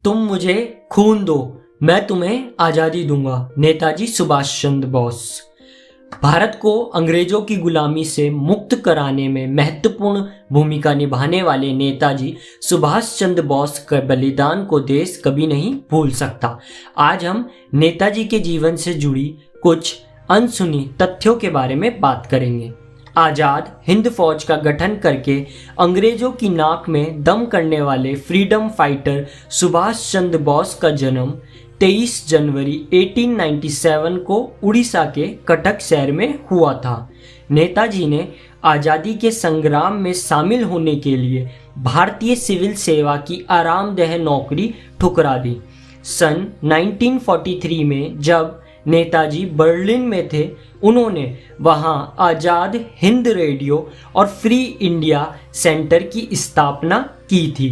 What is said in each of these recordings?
तुम मुझे खून दो, मैं तुम्हें आज़ादी दूंगा। नेताजी सुभाष चंद्र बोस। भारत को अंग्रेजों की गुलामी से मुक्त कराने में महत्वपूर्ण भूमिका निभाने वाले नेताजी सुभाष चंद्र बोस के बलिदान को देश कभी नहीं भूल सकता। आज हम नेताजी के जीवन से जुड़ी कुछ अनसुनी तथ्यों के बारे में बात करेंगे। आज़ाद हिंद फौज का गठन करके अंग्रेजों की नाक में दम करने वाले फ्रीडम फाइटर सुभाष चंद्र बोस का जन्म 23 जनवरी 1897 को उड़ीसा के कटक शहर में हुआ था। नेताजी ने आज़ादी के संग्राम में शामिल होने के लिए भारतीय सिविल सेवा की आरामदेह नौकरी ठुकरा दी। सन 1943 में जब नेताजी बर्लिन में थे, उन्होंने वहां आज़ाद हिंद रेडियो और फ्री इंडिया सेंटर की स्थापना की थी।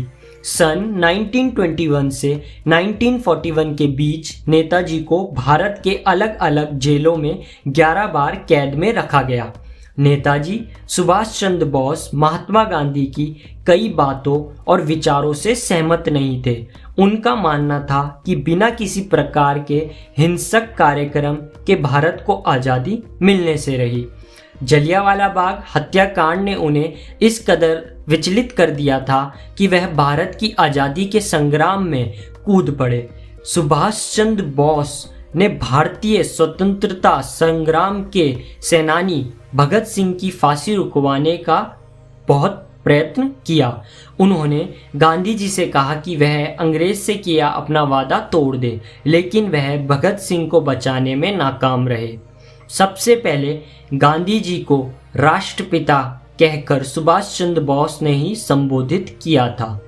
सन 1921 से 1941 के बीच नेताजी को भारत के अलग अलग जेलों में 11 बार कैद में रखा गया। नेताजी सुभाष चंद्र बोस महात्मा गांधी की कई बातों और विचारों से सहमत नहीं थे। उनका मानना था कि बिना किसी प्रकार के हिंसक कार्यक्रम के भारत को आज़ादी मिलने से रही। जलियांवाला बाग हत्याकांड ने उन्हें इस कदर विचलित कर दिया था कि वह भारत की आज़ादी के संग्राम में कूद पड़े। सुभाष चंद्र बोस ने भारतीय स्वतंत्रता संग्राम के सेनानी भगत सिंह की फांसी रुकवाने का बहुत प्रयत्न किया। उन्होंने गांधी जी से कहा कि वह अंग्रेज से किया अपना वादा तोड़ दे, लेकिन वह भगत सिंह को बचाने में नाकाम रहे। सबसे पहले गांधी जी को राष्ट्रपिता कहकर सुभाष चंद्र बोस ने ही संबोधित किया था।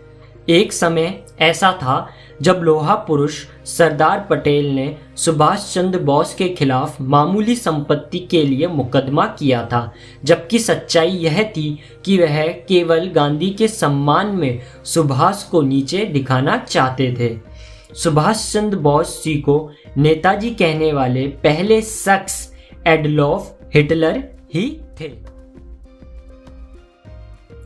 एक समय ऐसा था जब लोहा पुरुष सरदार पटेल ने सुभाष चंद्र बोस के खिलाफ मामूली संपत्ति के लिए मुकदमा किया था, जबकि सच्चाई यह थी कि वह केवल गांधी के सम्मान में सुभाष को नीचे दिखाना चाहते थे। सुभाष चंद्र बोस जी को नेताजी कहने वाले पहले शख्स एडोल्फ हिटलर ही थे।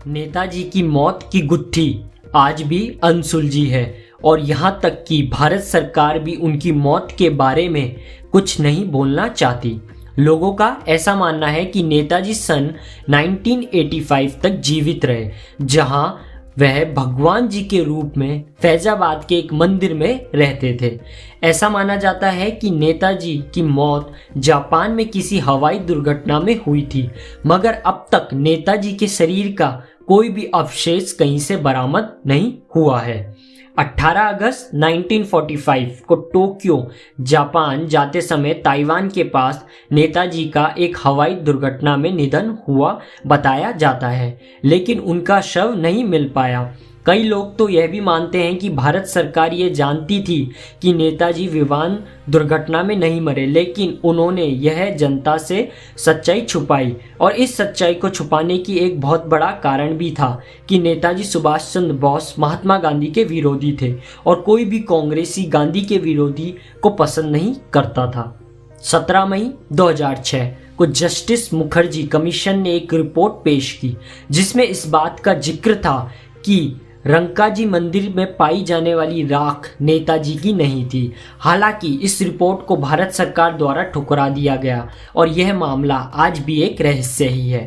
नेताजी की मौत की गुत्थी आज भी अनसुलझी है और यहाँ तक कि भारत सरकार भी उनकी मौत के बारे में कुछ नहीं बोलना चाहती। लोगों का ऐसा मानना है कि नेताजी सन 1985 तक जीवित रहे, जहां वह भगवान जी के रूप में फैजाबाद के एक मंदिर में रहते थे। ऐसा माना जाता है कि नेताजी की मौत जापान में किसी हवाई दुर्घटना में हुई थी, मगर अब तक नेताजी के शरीर का कोई भी अवशेष कहीं से बरामद नहीं हुआ है। 18 अगस्त 1945 को टोक्यो जापान जाते समय ताइवान के पास नेताजी का एक हवाई दुर्घटना में निधन हुआ बताया जाता है, लेकिन उनका शव नहीं मिल पाया। कई लोग तो यह भी मानते हैं कि भारत सरकार ये जानती थी कि नेताजी विमान दुर्घटना में नहीं मरे, लेकिन उन्होंने यह जनता से सच्चाई छुपाई। और इस सच्चाई को छुपाने की एक बहुत बड़ा कारण भी था कि नेताजी सुभाष चंद्र बोस महात्मा गांधी के विरोधी थे और कोई भी कांग्रेसी गांधी के विरोधी को पसंद नहीं करता था। 17 मई 2006 को जस्टिस मुखर्जी कमीशन ने एक रिपोर्ट पेश की, जिसमें इस बात का जिक्र था कि रंकाजी मंदिर में पाई जाने वाली राख नेताजी की नहीं थी। हालांकि इस रिपोर्ट को भारत सरकार द्वारा ठुकरा दिया गया और यह मामला आज भी एक रहस्य ही है।